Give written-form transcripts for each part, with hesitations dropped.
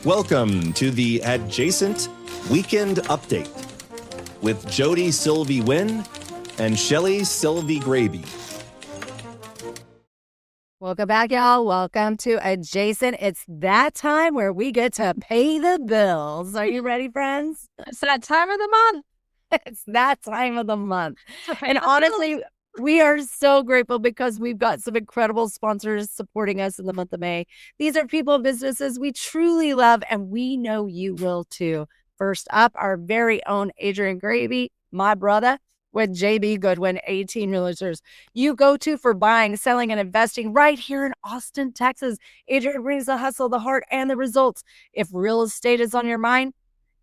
Welcome to the Adjacent Weekend Update with Jody Silvey Wynn and Shelly Silvey Grabe. Welcome back, y'all. Welcome to Adjacent. It's that time where we get to pay the bills. Are you ready, friends? It's that time of the month. It's that time of the month. And honestly, we are so grateful because we've got some incredible sponsors supporting us in the month of May. These are people and businesses we truly love, and we know you will too. First up, our very own Adrian Grabe, my brother, with JB Goodwin, 18 Realtors. You go to for buying, selling, and investing right here in Austin, Texas. Adrian brings the hustle, the heart, and the results. If real estate is on your mind,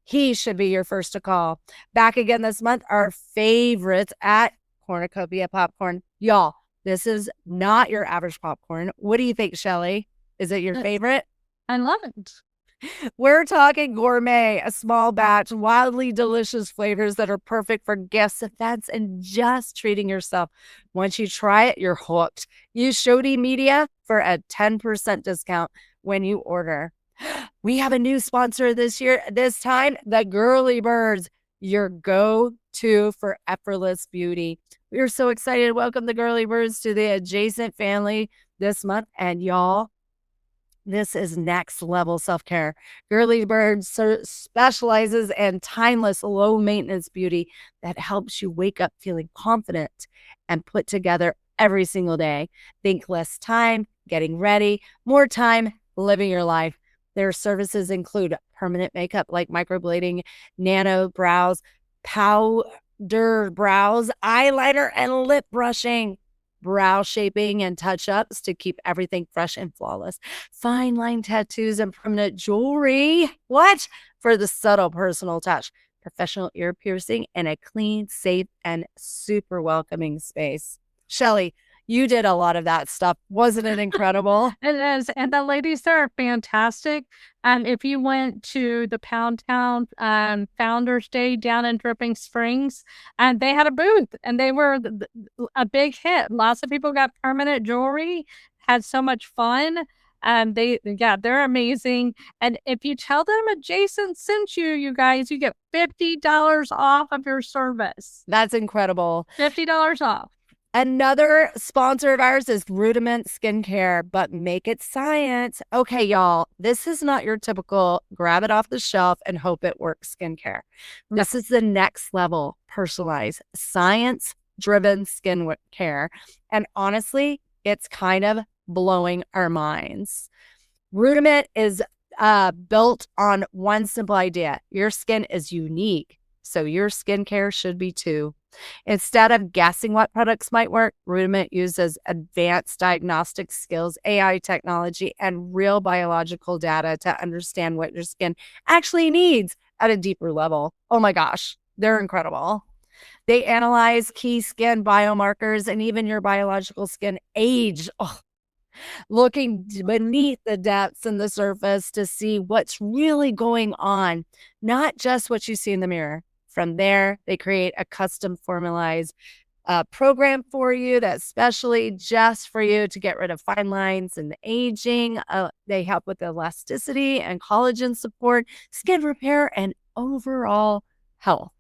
he should be your first to call. Back again this month, our favorites at Cornucopia Popcorn. Y'all, this is not your average popcorn. What do you think, Shelly? Is it your favorite? I love it. We're talking gourmet, a small batch, wildly delicious flavors that are perfect for gifts, events, and just treating yourself. Once you try it, you're hooked. Use Shody Media for a 10% discount when you order. We have a new sponsor this time, the Girly Birds, your go-to for effortless beauty. We are so excited to welcome the Girly Birds to the Adjacent family this month. And y'all, this is next level self-care. Girly Birds specializes in timeless, low-maintenance beauty that helps you wake up feeling confident and put together every single day. Think less time getting ready, more time living your life. Their services include permanent makeup like microblading, nano brows, powder brows, eyeliner, and lip brushing, brow shaping and touch-ups to keep everything fresh and flawless, fine line tattoos and permanent jewelry. What? For the subtle personal touch, professional ear piercing, and a clean, safe, and super welcoming space. Shelly, you did a lot of that stuff. Wasn't it incredible? It is. And the ladies there are fantastic. If you went to the Pound Town Founders Day down in Dripping Springs, and they had a booth, and they were a big hit. Lots of people got permanent jewelry, had so much fun. They're amazing. And if you tell them Adjacent sent you, you guys, you get $50 off of your service. That's incredible. $50 off. Another sponsor of ours is Rudiment Skincare, but make it science. Okay, y'all, this is not your typical grab it off the shelf and hope it works skincare. This is the next level, personalized, science-driven skincare. And honestly, it's kind of blowing our minds. Rudiment is built on one simple idea. Your skin is unique, so your skincare should be too. Instead of guessing what products might work, Rudiment uses advanced diagnostic skills, AI technology, and real biological data to understand what your skin actually needs at a deeper level. Oh my gosh, they're incredible. They analyze key skin biomarkers and even your biological skin age. Looking beneath the depths and the surface to see what's really going on, not just what you see in the mirror. From there, they create a custom formalized program for you that's specially just for you to get rid of fine lines and aging. They help with elasticity and collagen support, skin repair, and overall health.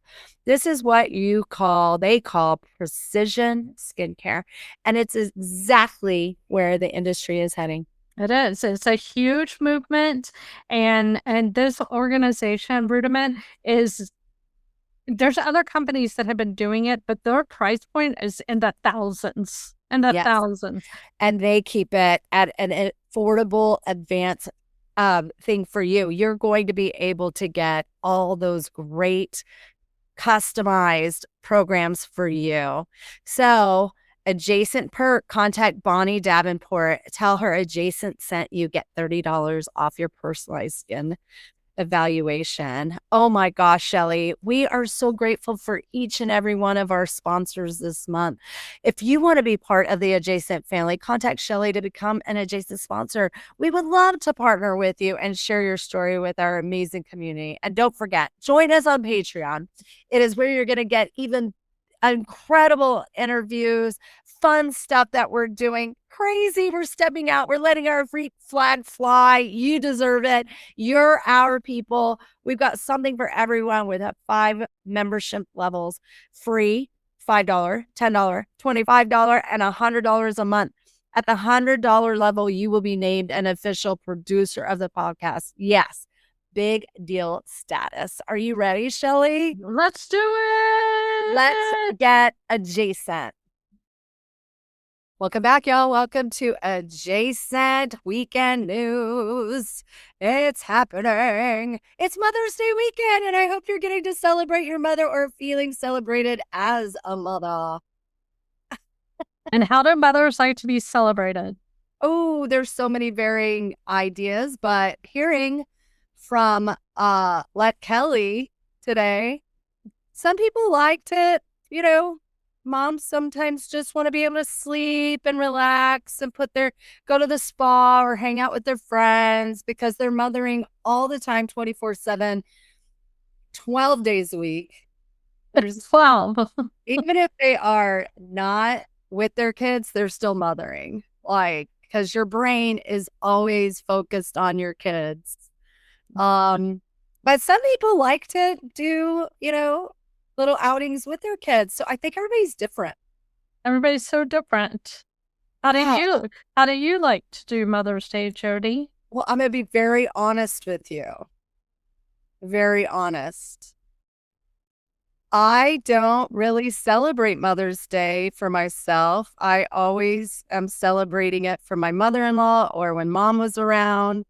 This is what they call precision skincare. And it's exactly where the industry is heading. It is. It's a huge movement. And this organization, Rudiment, there's other companies that have been doing it, but their price point is in the thousands. Thousands. And they keep it at an affordable, advanced thing for you. You're going to be able to get all those great customized programs for you. So Adjacent perk, contact Bonnie Davenport. Tell her Adjacent sent you. Get $30 off your personalized skin evaluation. Oh my gosh, Shelly, we are so grateful for each and every one of our sponsors this month. If you want to be part of the Adjacent family, contact Shelly to become an Adjacent sponsor. We would love to partner with you and share your story with our amazing community. And don't forget, join us on Patreon. It is where you're going to get even incredible interviews, fun stuff that we're doing. Crazy. We're stepping out. We're letting our free flag fly. You deserve it. You're our people. We've got something for everyone with 5 membership levels, free, $5, $10, $25, and $100 a month. At the $100 level, you will be named an official producer of the podcast. Yes. Big deal status. Are you ready, Shelly? Let's do it. Let's get adjacent. Welcome back, y'all. Welcome to Adjacent Weekend News. It's happening. It's Mother's Day weekend, and I hope you're getting to celebrate your mother or feeling celebrated as a mother. And how do mothers like to be celebrated? Oh, there's so many varying ideas, but hearing from Let Kelly today, some people liked it. You know, moms sometimes just want to be able to sleep and relax and go to the spa or hang out with their friends because they're mothering all the time, 24/7, 12 days a week. There's 12. Even if they are not with their kids, they're still mothering. Like, because your brain is always focused on your kids. But some people like to do, little outings with their kids. So I think everybody's different. Everybody's so different. How do you like to do Mother's Day, Jody? Well, I'm going to be very honest with you. Very honest. I don't really celebrate Mother's Day for myself. I always am celebrating it for my mother-in-law or when mom was around.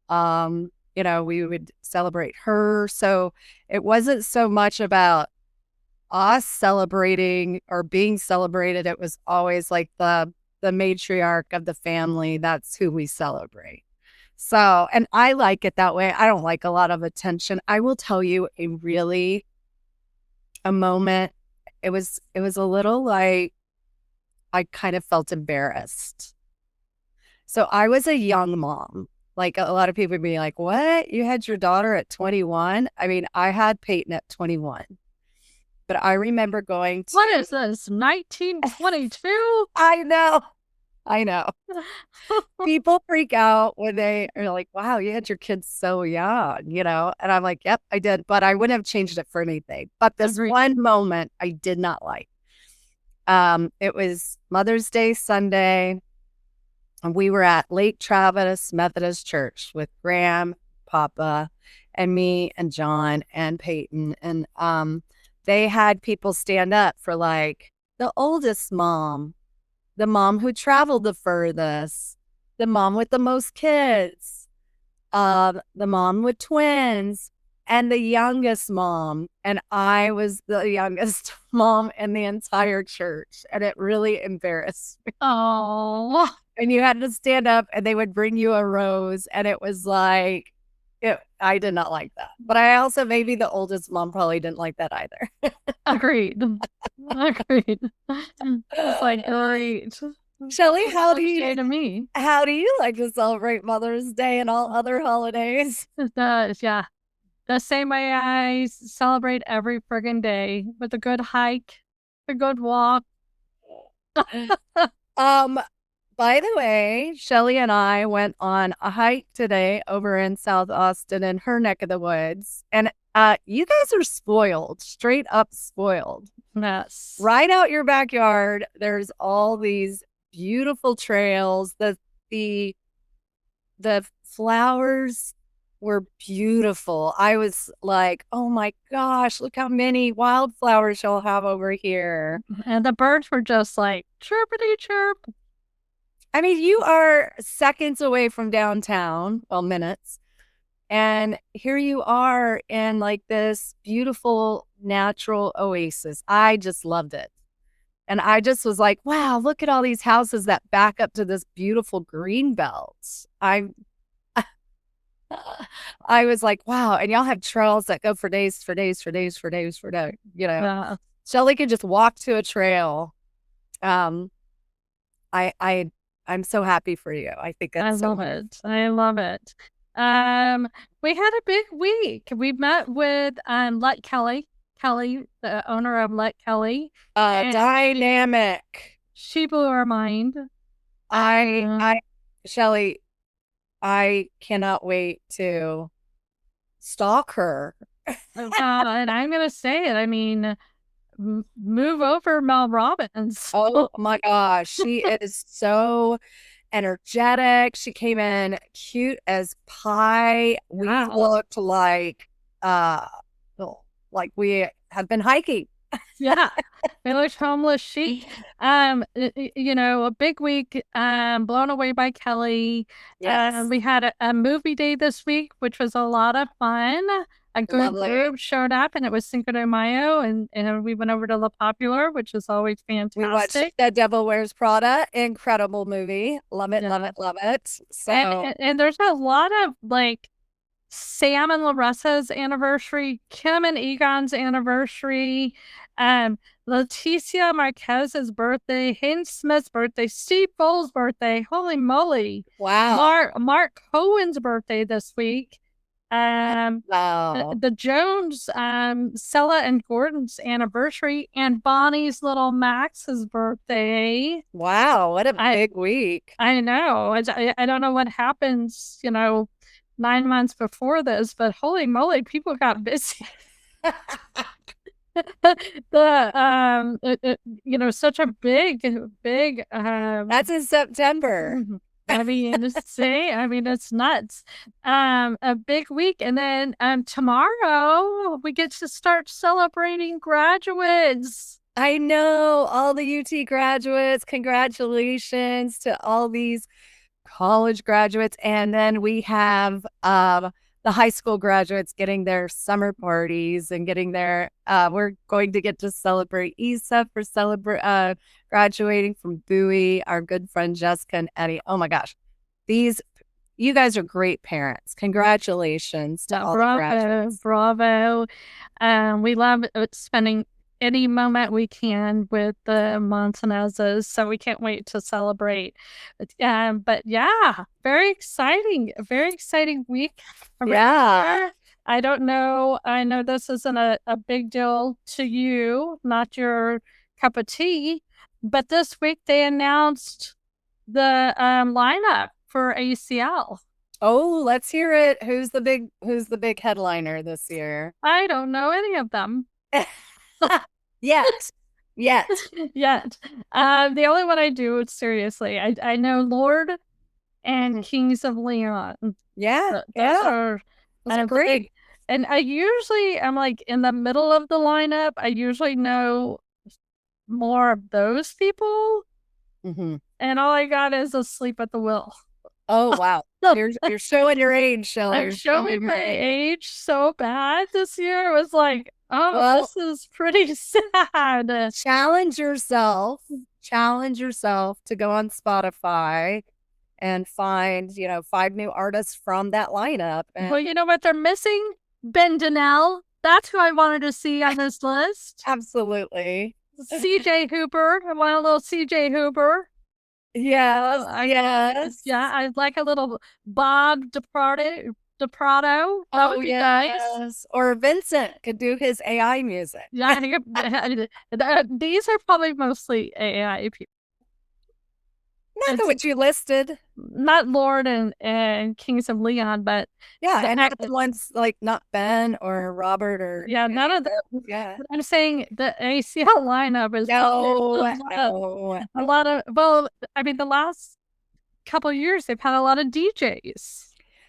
We would celebrate her. So it wasn't so much about us celebrating or being celebrated. It was always like the matriarch of the family. That's who we celebrate. So, and I like it that way. I don't like a lot of attention. I will tell you a moment. It was a little like I kind of felt embarrassed. So I was a young mom. Like a lot of people would be like, what? You had your daughter at 21? I mean, I had Peyton at 21. But I remember going to... What is this, 1922? I know. People freak out when they are like, wow, you had your kids so young, And I'm like, yep, I did. But I wouldn't have changed it for anything. But this one moment I did not like. It was Mother's Day Sunday. And we were at Lake Travis Methodist Church with Grabe, Papa, and me and John and Peyton. And they had people stand up for like the oldest mom, the mom who traveled the furthest, the mom with the most kids, the mom with twins, and the youngest mom. And I was the youngest mom in the entire church. And it really embarrassed me. Oh. And you had to stand up and they would bring you a rose. And it was like, I did not like that. But I also, maybe the oldest mom probably didn't like that either. Agreed. It's like, great. Shelly, how do you like to celebrate Mother's Day and all other holidays? It does, yeah. The same way I celebrate every friggin' day with a good hike, a good walk. By the way, Shelly and I went on a hike today over in South Austin in her neck of the woods. And you guys are spoiled, straight up spoiled. Yes. Right out your backyard, there's all these beautiful trails. The flowers were beautiful. I was like, oh my gosh, look how many wildflowers y'all have over here. And the birds were just like, chirpity chirp. I mean, you are seconds away from downtown, well, minutes. And here you are in like this beautiful natural oasis. I just loved it. And I just was like, wow, look at all these houses that back up to this beautiful green belt. I was like, wow. And y'all have trails that go for days. Yeah. Shelly could just walk to a trail. I'm so happy for you. I think that's I love it. We had a big week. We met with Let Kelly Kelly, the owner of Let Kelly. And Dynamic. she blew our mind. Shelly, I cannot wait to stalk her. And I'm going to say it. I mean, move over Mel Robbins. Oh my gosh. She is so energetic. She came in cute as pie. We looked like we had been hiking. Yeah. We looked homeless chic. You know, a big week, blown away by Kelly. Yes. We had a movie day this week, which was a lot of fun. A good group showed up, and it was Cinco de Mayo, and we went over to La Popular, which is always fantastic. We watched The Devil Wears Prada. Incredible movie. Love it, love it, love it. So and there's a lot of like Sam and Larissa's anniversary, Kim and Egon's anniversary, Leticia Marquez's birthday, Hayden Smith's birthday, Steve Bowles' birthday. Holy moly. Wow. Mark Cohen's birthday this week. Wow. The Jones, Sella and Gordon's anniversary, and Bonnie's little Max's birthday. Wow, what a big week. I know. I don't know what happens, you know, 9 months before this, but holy moly, people got busy. You know, such a big that's in September. I mean, it's nuts. A big week. And then tomorrow we get to start celebrating graduates. I know, all the UT graduates. Congratulations to all these college graduates. And then we have the high school graduates getting their summer parties and getting their we're going to get to celebrate Isa for graduating from Bowie, our good friend Jessica and Eddie. Oh my gosh, you guys are great parents. Congratulations to all the graduates. Bravo. We love spending any moment we can with the Montanezes, so we can't wait to celebrate. But yeah, very exciting week. Yeah. I don't know. I know this isn't a big deal to you, not your cup of tea, but this week they announced the lineup for ACL. Oh, let's hear it. Who's the big headliner this year? I don't know any of them. Yet. The only one I do, seriously, I know Lord and Kings of Leon. Yeah. Those are great. And I'm like in the middle of the lineup. I usually know more of those people. And all I got is Asleep at the Wheel. Oh, wow. You're showing your age, Shelly. I'm showing my age so bad this year. It was like, this is pretty sad. Challenge yourself to go on Spotify and find, 5 new artists from that lineup. Well, you know what they're missing? Ben Donnell. That's who I wanted to see on this list. Absolutely. CJ Hooper. I want a little CJ Hooper. Yes. Yes. Yeah, I'd like a little Bob DePrato. That would be nice. Or Vincent could do his AI music. Yeah, these are probably mostly AI people. Not what you listed. Not Lord and Kings of Leon, but yeah, and the ones like not Ben or Robert or none of them. Yeah, I'm saying the ACL lineup is a lot of. Well, I mean, the last couple of years they've had a lot of DJs.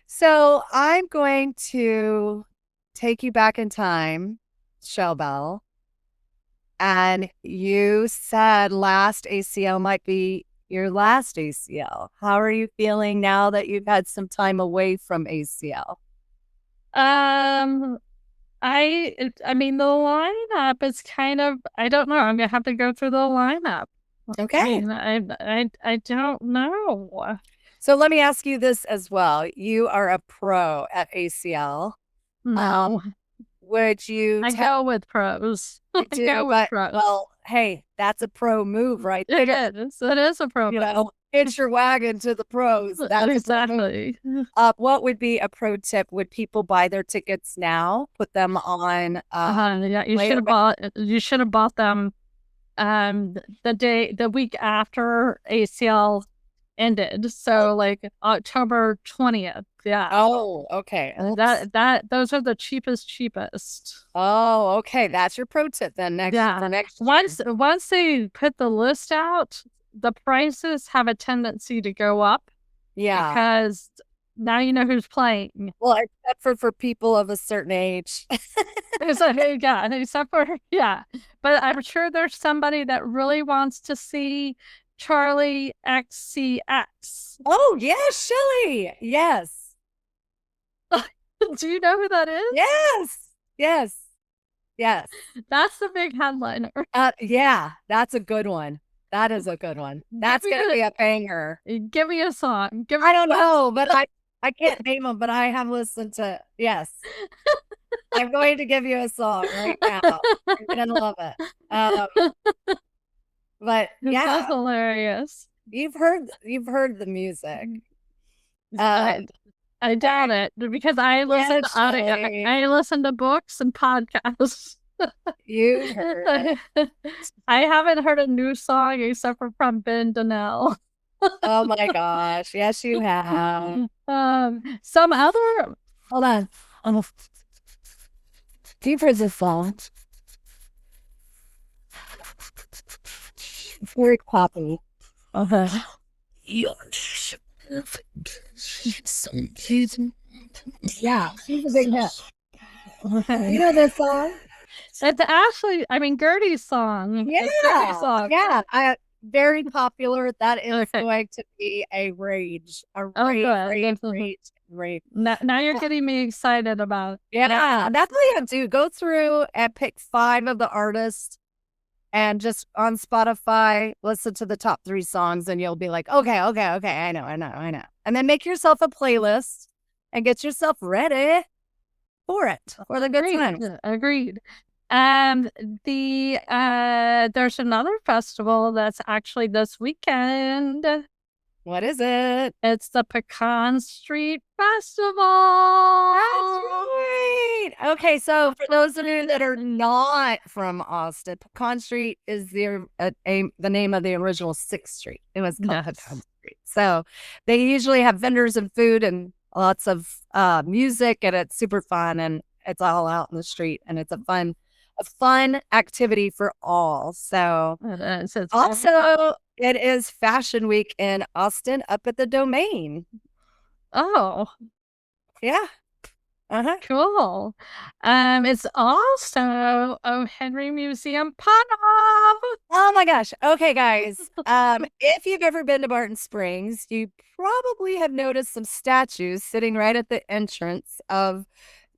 So I'm going to take you back in time, Shellbell, and you said last ACL might be your last ACL. How are you feeling now that you've had some time away from ACL? I mean, the lineup is kind of, I don't know. I'm going to have to go through the lineup. Okay. I don't know. So let me ask you this as well. You are a pro at ACL. No. Would you? I go with pros. I go with pros. Well, hey, that's a pro move right there. It is a pro move. hitch your wagon to the pros. That's exactly. What would be a pro tip? Would people buy their tickets now? Put them on. Yeah, you should have bought. You should have bought them. The week after ACL ended, so like October 20th. Yeah. Oh, okay. Those are the cheapest. Oh, okay. That's your pro tip then. Next Once they put the list out, the prices have a tendency to go up. Yeah. Because now you know who's playing. Well, except for people of a certain age. Except for But I'm sure there's somebody that really wants to see Charlie XCX. Oh, yes, Shelly. Yes. Do you know who that is? Yes. That's the big headliner. Yeah, that's a good one. That is a good one. That's going to be a banger. Give me a song. I don't know, but I can't name them, but I have listened to, yes. I'm going to give you a song right now. You're going to love it. But yeah. That's hilarious. You've heard the music. I doubt it because I listen I listen to books and podcasts. You heard it. I haven't heard a new song except for from Ben Donnell. Oh my gosh. Yes, you have. Some other hold on. You've heard this song. Very poppy. Okay. Yeah. She's a big hit. You know this song? It's actually, Gertie's song. Yeah. Gertie's song. Yeah. Very popular. That is going to be a rage. Rage. Now you're getting me excited about. Yeah. That's what you have to do. Go through and pick 5 of the artists and just on Spotify, listen to the top 3 songs and you'll be like, okay. I know. And then make yourself a playlist and get yourself ready for it. For the good times. Agreed. And there's another festival that's actually this weekend. What is it? It's the Pecan Street Festival. That's right. Okay, so for those of you that are not from Austin, Pecan Street is the name of the original 6th Street. It was called Pecan Street. So they usually have vendors and food and lots of music, and it's super fun, and it's all out in the street, and it's a fun activity for all. So also it is Fashion Week in Austin up at the Domain. Oh, yeah. Cool. It's also O. Henry Museum Pop. Oh my gosh. Okay, guys. If you've ever been to Barton Springs, you probably have noticed some statues sitting right at the entrance of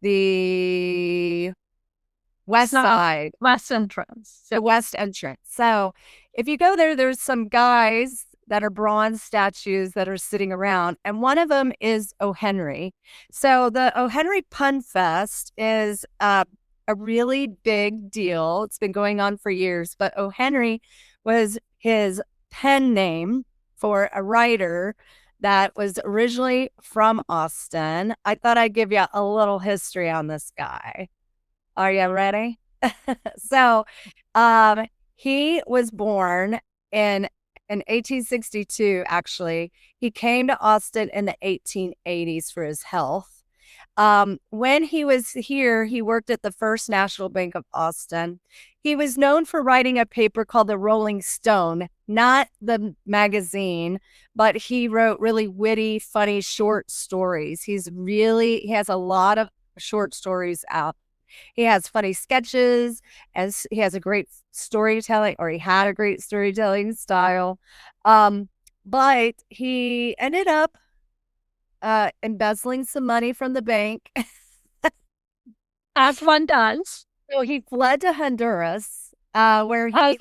the west side. West entrance. The west entrance. So if you go there, there's some guys that are bronze statues that are sitting around, and one of them is O. Henry. So the O. Henry Pun Fest is a really big deal. It's been going on for years, but O. Henry was his pen name for a writer that was originally from Austin. I thought I'd give you a little history on this guy. Are you ready? So he was born in 1862, actually. He came to Austin in the 1880s for his health. When he was here, he worked at the First National Bank of Austin. He was known for writing a paper called the Rolling Stone, not the magazine, but he wrote really witty, funny, short stories. He has a lot of short stories out. He has funny sketches, as he has a great storytelling, or he had a great storytelling style. But he ended up embezzling some money from the bank. As one does. So he fled to Honduras, where he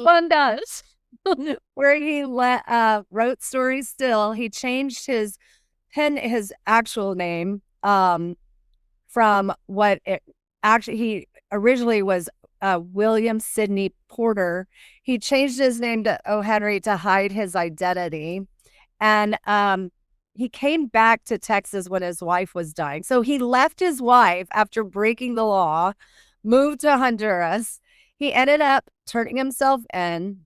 wrote stories still. He changed his actual name from what it actually, he originally was William Sidney Porter. He changed his name to O. Henry to hide his identity. And he came back to Texas when his wife was dying. So he left his wife after breaking the law, moved to Honduras. He ended up turning himself in,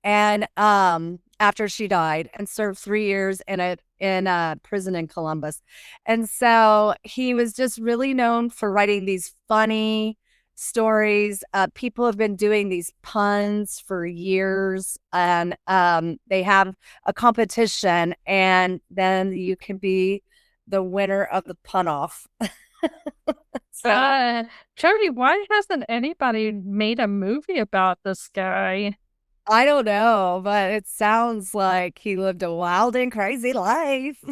and after she died, and served 3 years in a prison in Columbus. And so he was just really known for writing these funny stories. People have been doing these puns for years, and they have a competition, and then you can be the winner of the pun off. So Jody, why hasn't anybody made a movie about this guy? I don't know, but it sounds like he lived a wild and crazy life.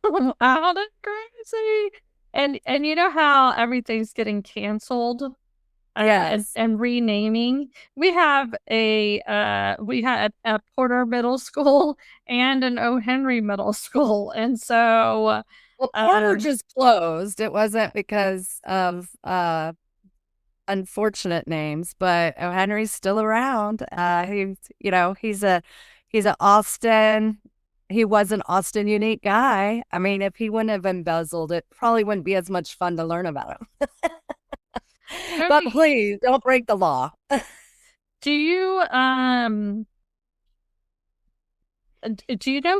Wild and crazy. And you know how everything's getting canceled? Yes. And renaming. We had a Porter Middle School and an O. Henry Middle School. And so Well, Porter just closed. It wasn't because of unfortunate names, but O. Henry's still around. He's an Austin. He was an Austin unique guy. I mean, if he wouldn't have embezzled, it probably wouldn't be as much fun to learn about him. But please don't break the law. Do you know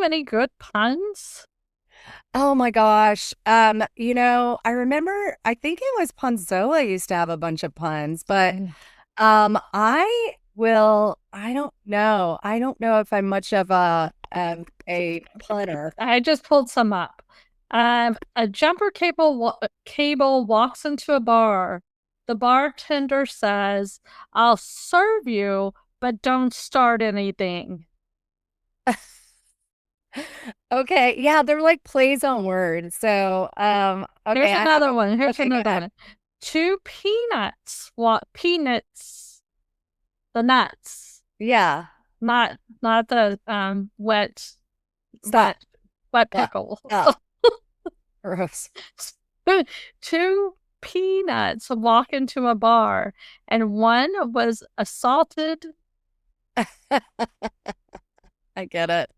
any good puns? Oh my gosh. I remember, I think it was Ponzola used to have a bunch of puns, but I don't know. I don't know if I'm much of a punner. I just pulled some up. A jumper cable walks into a bar. The bartender says, "I'll serve you, but don't start anything." Okay, yeah, they're like plays on words. So, okay. Here's another one. Here's okay, another one. 2 peanuts. What peanuts? The nuts. Yeah. Not the wet Stop. wet pickle. Stop. Gross. 2 peanuts walk into a bar, and one was assaulted. I get it.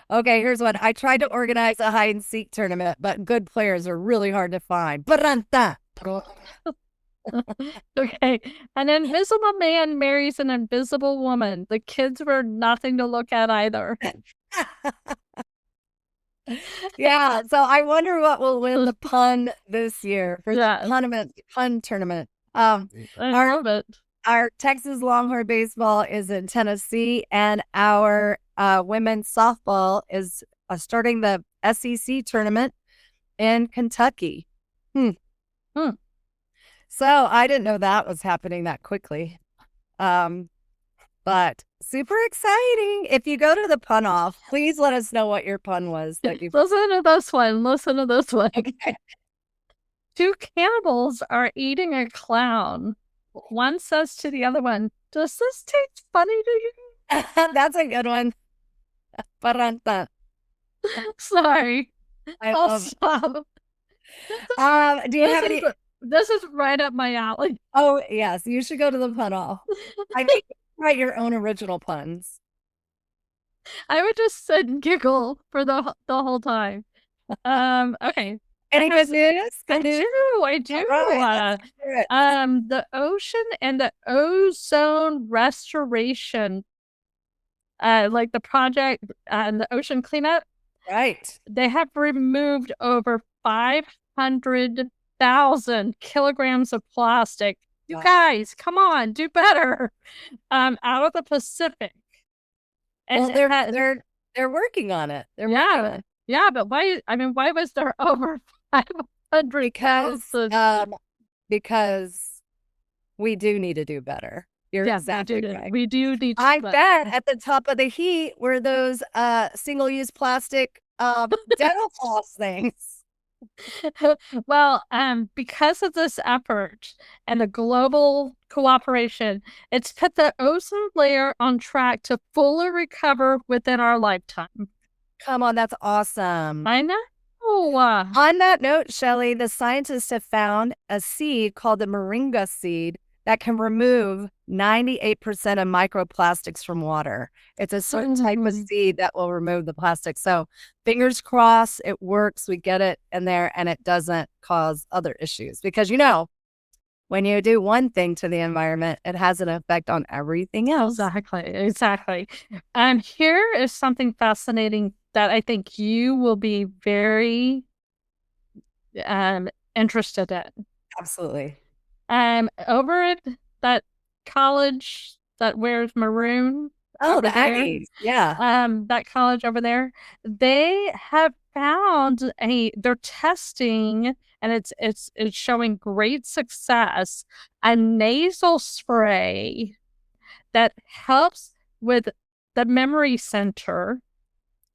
Okay, here's one. I tried to organize a hide and seek tournament, but good players are really hard to find. Baranta. Okay. An invisible man marries an invisible woman. The kids were nothing to look at either. Yeah, so I wonder what will win the pun this year for the pun tournament. I love it. Our Texas Longhorn baseball is in Tennessee, and our women's softball is starting the SEC tournament in Kentucky. So I didn't know that was happening that quickly. But super exciting. If you go to the pun off, please let us know what your pun was. That you Listen to this one. Listen to this one. Okay. 2 cannibals are eating a clown. One says to the other one, "Does this taste funny to you?" That's a good one. Baranta. Sorry. I'll stop. Do you have any? This is right up my alley. Oh, yes. You should go to the pun off. I think you write your own original puns. I would just sit and giggle for the whole time. Okay. Any good news? I do. Right. The ocean and the ozone restoration, like the project and the ocean cleanup. Right. They have removed over 500,000 kilograms of plastic. You guys, come on, do better. Out of the Pacific. And they're working on it. Yeah, but why? I mean, why was there over 500? Because we do need to do better. You're exactly right. We do need to. I bet at the top of the heat were those single-use plastic dental floss things. Well, because of this effort and the global cooperation, it's put the ozone layer on track to fully recover within our lifetime. Come on, that's awesome. I know. On that note, Shelly, the scientists have found a seed called the moringa seed that can remove 98% of microplastics from water. It's a certain type of seed that will remove the plastic. So fingers crossed, it works. We get it in there and it doesn't cause other issues because, when you do one thing to the environment, it has an effect on everything else. Exactly. And here is something fascinating that I think you will be very interested in. Absolutely. Over at that college that wears maroon. Oh, the Aggies. Yeah. That college over there, they have found they're testing and it's showing great success, a nasal spray that helps with the memory center,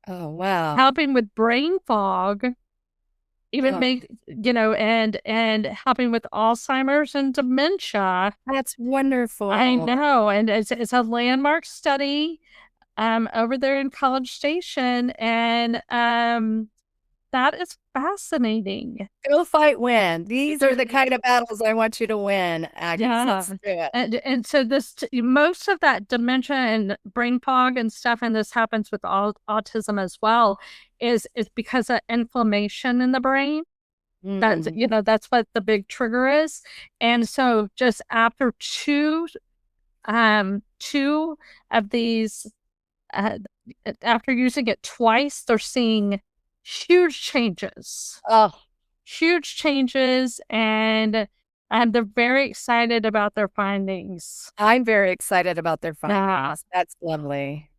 Oh, wow. helping with brain fog, even and helping with Alzheimer's and dementia. That's wonderful. I know, and it's a landmark study over there in College Station, and that is fascinating. Go fight Wynn. These are the kind of battles I want you to win, Agnes. Yeah. Let's do it. And so most of that dementia and brain fog and stuff, and this happens with autism as well, is because of inflammation in the brain. That's that's what the big trigger is. And so just after two of these, after using it twice, they're seeing huge changes. Huge changes, and they're very excited about their findings. I'm very excited about their findings. That's lovely.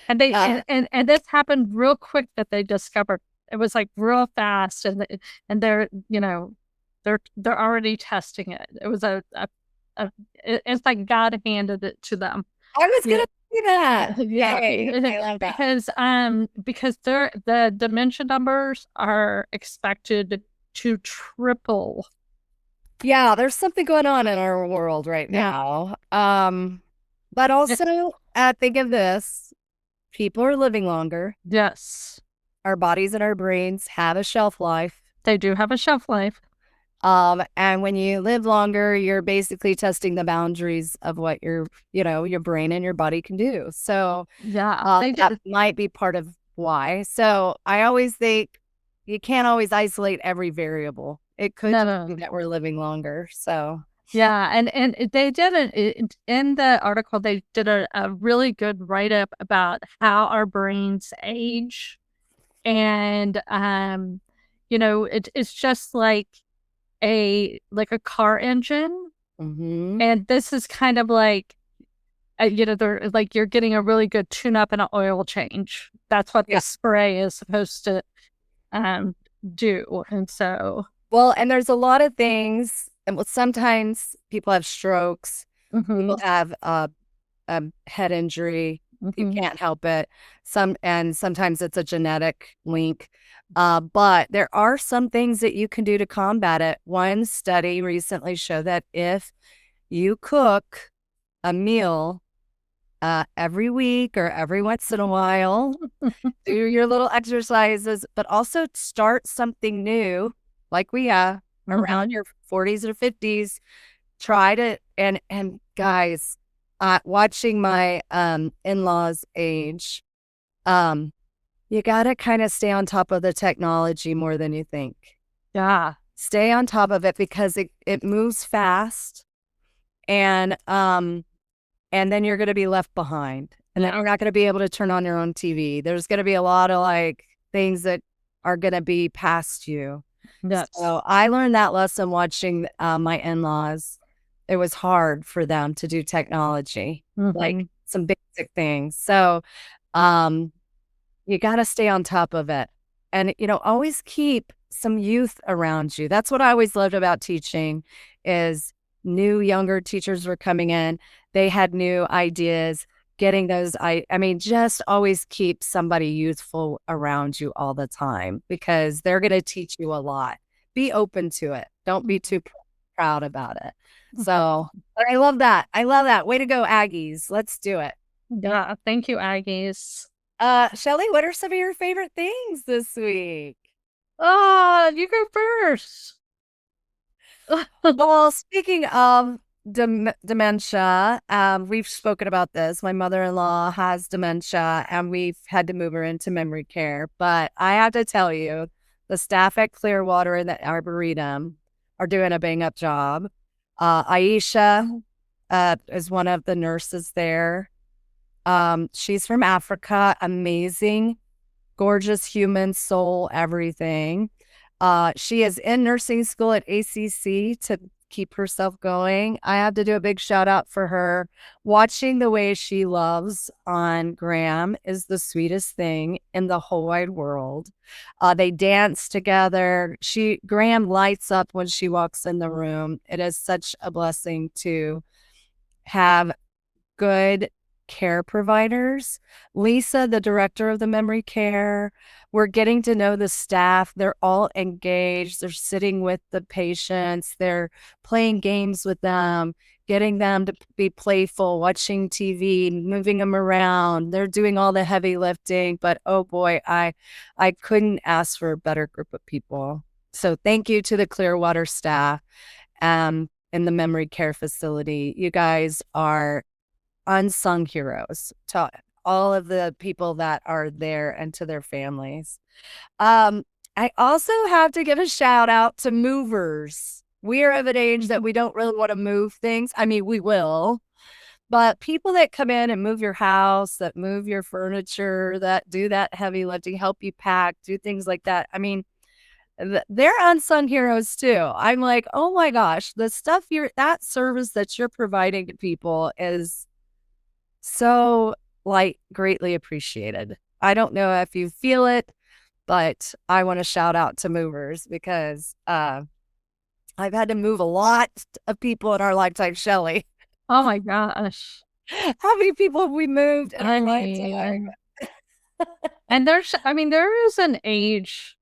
And they and this happened real quick that they discovered. It was like real fast, and they're they're already testing it. It was it's like God handed it to them. I was gonna say that. Yeah, I love that because the dementia numbers are expected to triple. Yeah, there's something going on in our world right now. But also, think of this: people are living longer. Yes. Our bodies and our brains have a shelf life. They do have a shelf life. And when you live longer, you're basically testing the boundaries of what your brain and your body can do. So that might be part of why. So I always think you can't always isolate every variable. It could be that we're living longer. So yeah, and they did in the article. They did a really good write up about how our brains age. And it's just like a car engine, and this is kind of like they're like you're getting a really good tune up and an oil change. That's what the spray is supposed to do. And so and there's a lot of things, and sometimes people have strokes, people have head injury. You can't help it. Sometimes it's a genetic link. But there are some things that you can do to combat it. One study recently showed that if you cook a meal every week or every once in a while, do your little exercises, but also start something new, like we have around your 40s or 50s. Try to, and guys, watching my in-laws age, you gotta kind of stay on top of the technology more than you think. Yeah. Stay on top of it because it moves fast, and then you're gonna be left behind. And then you're not gonna be able to turn on your own TV. There's gonna be a lot of things that are gonna be past you. Yes. So I learned that lesson watching my in-laws. It was hard for them to do technology, like some basic things. So you got to stay on top of it. And, always keep some youth around you. That's what I always loved about teaching is younger teachers were coming in. They had new ideas, getting those. Just always keep somebody youthful around you all the time because they're going to teach you a lot. Be open to it. Don't be too proud about it. So I love that. Way to go, Aggies. Let's do it. Yeah. Thank you, Aggies. Shelly, what are some of your favorite things this week? Oh, you go first. Well, speaking of dementia. We've spoken about this. My mother-in-law has dementia, and we've had to move her into memory care. But I have to tell you, the staff at Clearwater and the Arboretum are doing a bang-up job. Aisha is one of the nurses there. She's from Africa. Amazing, gorgeous human soul, everything. She is in nursing school at ACC to keep herself going. I have to do a big shout out for her. Watching the way she loves on Graham is the sweetest thing in the whole wide world. They dance together. Graham lights up when she walks in the room. It is such a blessing to have good care providers. Lisa, the director of the memory care, we're getting to know the staff. They're all engaged. They're sitting with the patients. They're playing games with them, getting them to be playful, watching TV, moving them around. They're doing all the heavy lifting. But oh boy, I couldn't ask for a better group of people. So thank you to the Clearwater staff in the memory care facility. You guys are unsung heroes to all of the people that are there and to their families. I also have to give a shout out to movers. We are of an age that we don't really want to move things. I mean, we will, but people that come in and move your house, that move your furniture, that do that heavy lifting, help you pack, do things like that. I mean, they're unsung heroes too. I'm like, oh my gosh, the stuff that service that you're providing to people is so greatly appreciated. I don't know if you feel it, but I want to shout out to movers because I've had to move a lot of people in our lifetime. Shelly, Oh my gosh. how many people have we moved in our lifetime? And there is an age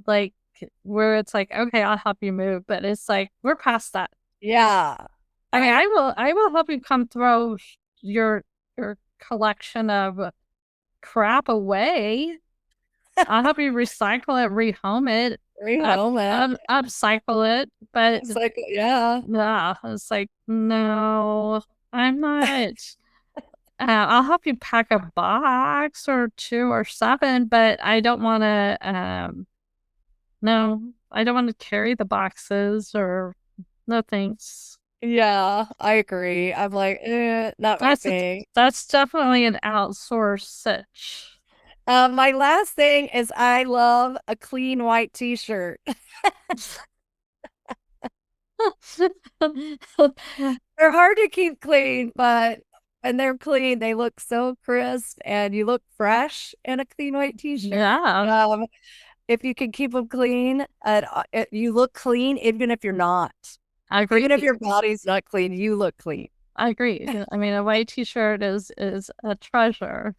like where it's like, okay, I'll help you move, but it's like we're past that. Yeah. I mean, I will help you come throw your collection of crap away. I'll help you recycle it, rehome it, upcycle it. But it's like, yeah, it's like, no, I'm not. I'll help you pack a box or 2 or 7, but I don't want to. No, I don't want to carry the boxes or no thanks. Yeah, I agree. I'm like, not my thing. That's definitely an outsource sitch. My last thing is I love a clean white t-shirt. They're hard to keep clean, but when they're clean, they look so crisp and you look fresh in a clean white t-shirt. Yeah. If you can keep them clean, you look clean even if you're not. I agree. Even if your body's not clean, you look clean. I agree. I mean, a white t-shirt is a treasure.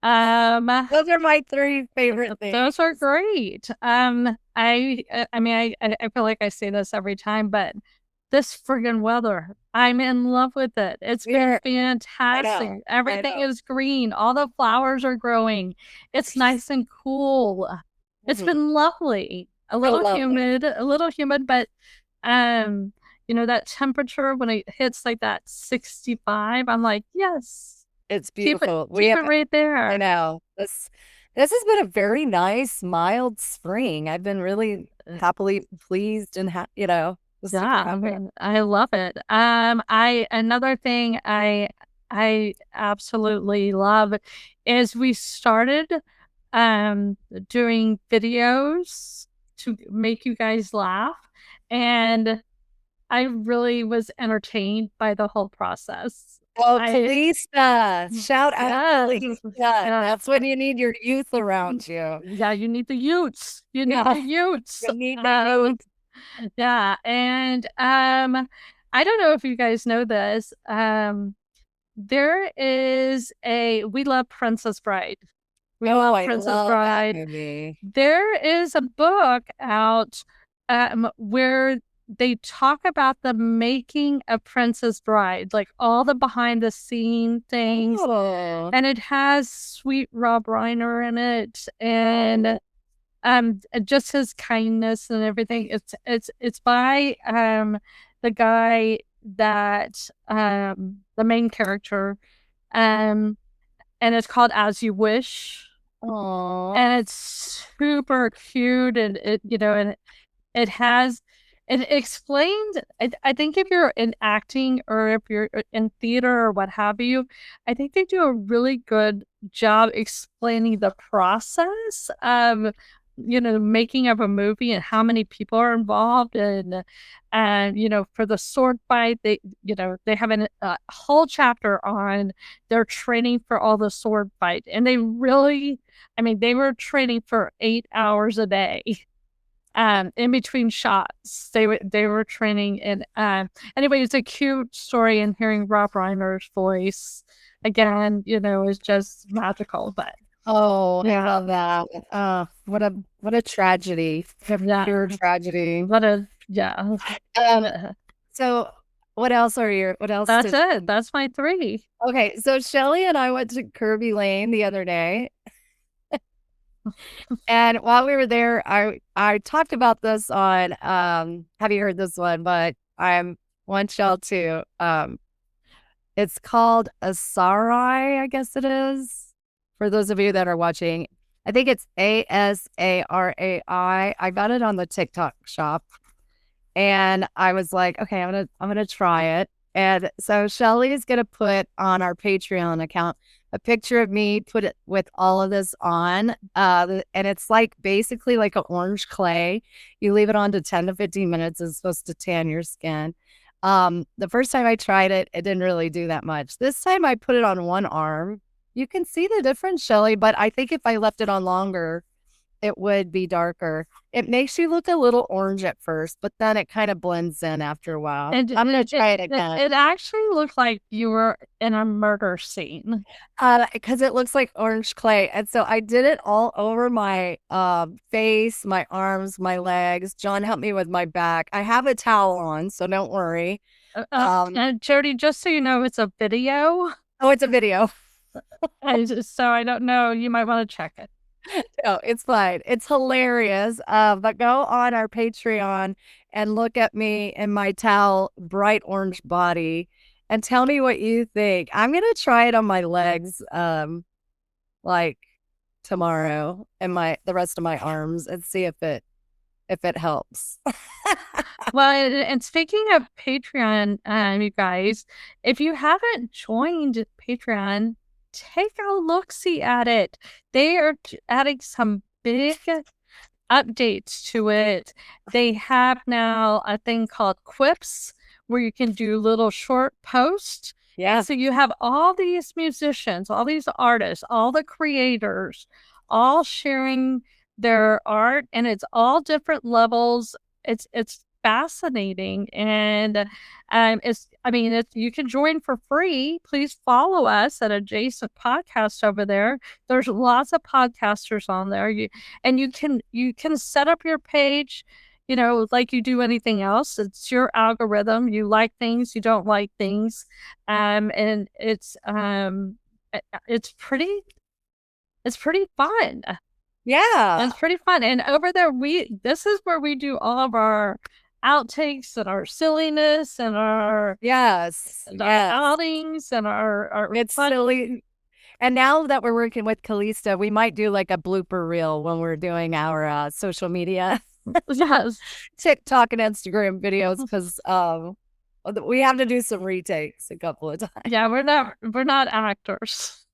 Those are my 3 favorite things. Those are great. I feel like I say this every time, but this friggin' weather, I'm in love with it. It's been fantastic. Everything is green. All the flowers are growing. It's nice and cool. It's been lovely. A little humid, but that temperature when it hits like that 65, I'm like, yes. It's beautiful. Keep it right there. I know. This has been a very nice, mild spring. I've been really happily pleased and yeah, I love it. Another thing I absolutely love is we started doing videos to make you guys laugh, and I really was entertained by the whole process. Oh, Lisa. Shout out. Lisa. That's when you need your youth around you. Yeah, you need the youths. You need the youths. You need the youth. Yeah, and I don't know if you guys know this. There is we love Princess Bride. We love Princess Bride. That movie. There is a book out where they talk about the making of Princess Bride, like all the behind the scene things. Oh. And it has sweet Rob Reiner in it, and just his kindness and everything. It's by the guy that the main character, and it's called As You Wish, Aww. and it's super cute, and it has it explained. I think if you're in acting or if you're in theater or what have you, I think they do a really good job explaining the process of making of a movie and how many people are involved, and for the sword fight, they have a whole chapter on their training for all the sword fight, and they really, I mean, they were training for 8 hours a day. In between shots, they were training, and anyway, it's a cute story, and hearing Rob Reiner's voice again, is just magical. But Oh, I Yeah. love that. What a tragedy. Yeah. Pure tragedy. Yeah. So what else That's it. That's my 3. Okay, so Shelly and I went to Kirby Lane the other day. And while we were there, I talked about this on have you heard this one? But I want y'all to it's called Asarai, I guess it is. For those of you that are watching, I think it's Asarai. I got it on the TikTok shop, and I was like, okay, I'm gonna try it. And so Shelly is gonna put on our Patreon account a picture of me, put it with all of this on, and it's like basically like an orange clay. You leave it on to 10 to 15 minutes. It's supposed to tan your skin. The first time I tried it, it didn't really do that much. This time I put it on one arm. You can see the difference, Shelly, but I think if I left it on longer, it would be darker. It makes you look a little orange at first, but then it kind of blends in after a while. And I'm going to try it again. It actually looked like you were in a murder scene. Because it looks like orange clay. And so I did it all over my face, my arms, my legs. John helped me with my back. I have a towel on, so don't worry. And Jody, just so you know, it's a video. Oh, it's a video. So I don't know. You might want to check it. Oh, it's fine. It's hilarious. But go on our Patreon and look at me in my towel, bright orange body, and tell me what you think. I'm gonna try it on my legs, like tomorrow, and the rest of my arms, and see if it helps. Well, and speaking of Patreon, you guys, if you haven't joined Patreon, take a look-see at it. They are adding some big updates to it. They have now a thing called Quips, where you can do little short posts. Yeah. So you have all these musicians, all these artists, all the creators, all sharing their art, and it's all different levels. It's fascinating, and you can join for free. Please follow us at Adjacent Podcast over there. There's lots of podcasters on there. You can set up your page, like you do anything else. It's your algorithm. You like things, you don't like things, and it's pretty fun. Yeah. It's pretty fun. And over there, this is where we do all of our outtakes and our silliness and our outings and our it's fun. silly. And now that we're working with Calista, we might do like a blooper reel when we're doing our social media. Yes. TikTok and Instagram videos, because we have to do some retakes a couple of times. Yeah, we're not actors.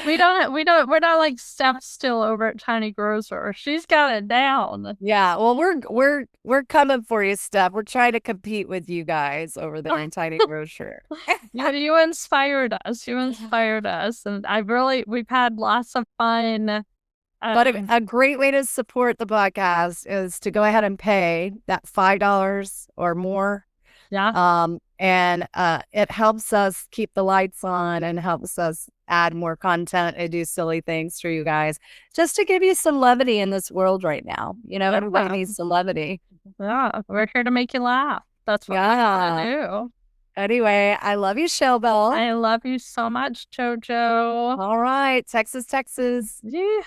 We're not like Steph still over at Tiny Grocer. She's got it down. Yeah, well, we're coming for you, Steph. We're trying to compete with you guys over there in Tiny Grocer. You inspired us. And we've had lots of fun. But a great way to support the podcast is to go ahead and pay that $5 or more. Yeah. And it helps us keep the lights on and helps us add more content and do silly things for you guys, just to give you some levity in this world right now. Everybody needs some levity. Yeah, we're here to make you laugh. That's what I do. Anyway, I love you, Shellbell. I love you so much, JoJo. All right, Texas. Yeah.